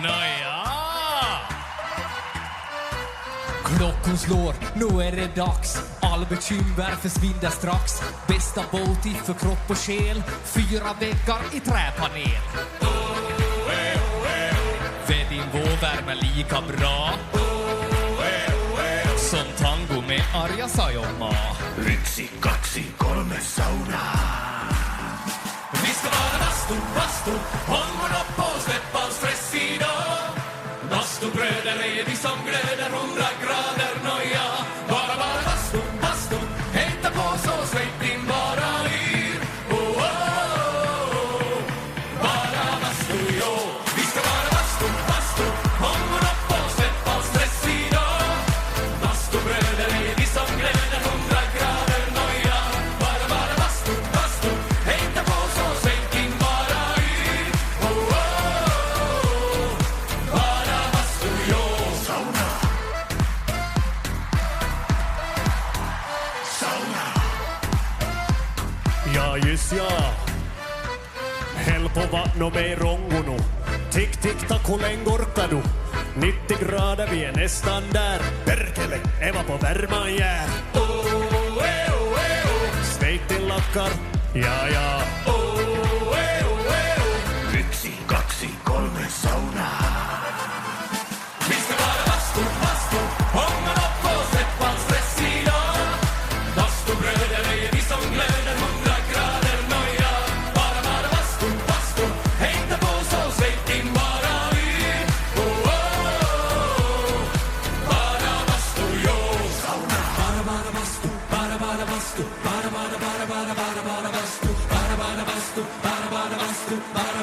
Nåja! Klockan slår, nu är det dags. All bekymmer försvinner strax. Bästa Boti för kropp och själ. 4 väggar i träpanel. Vedinvå värmer lika bra som tango med Arja Saijonmaa. 1, 2, 3 sauna. Vi ska vara bastu, håll upp och släpp all stress idag. Bastubröder är vi som glöder 100 grader noja. Bara bastu, hejta på så släpp din bara yr. Oh, oh, oh. Bara bastu, jo. Vi ska vara bastu, håll upp och släpp all stress idag. Bastubröder är vi som glöder 100 grader noja. Bara bastu, hejta på så släpp din bara yr. Oh, oh, oh. Bara bastu, jo. Sauna. Ja, just ja. Helppo vattno med rongono. Tick, tick, tack, hur länge orkar du? 90 grader, vi är nästan där. Perkele, Eva på värman jär. Sveitin lakkar, ja, ja. 1, 2, 3 sauna. Vi ska vara bastu, hångla upp och släpp all stress idag. Bastubröder är vi som glöder 100 grader noja. Bara bastu, hejta på så släpp din bara yr. Oh, oh, oh. Bara bastu, jo. Sauna. Bara bastu, bara bastu, bara bastu, bara bastu, bara bastu, bara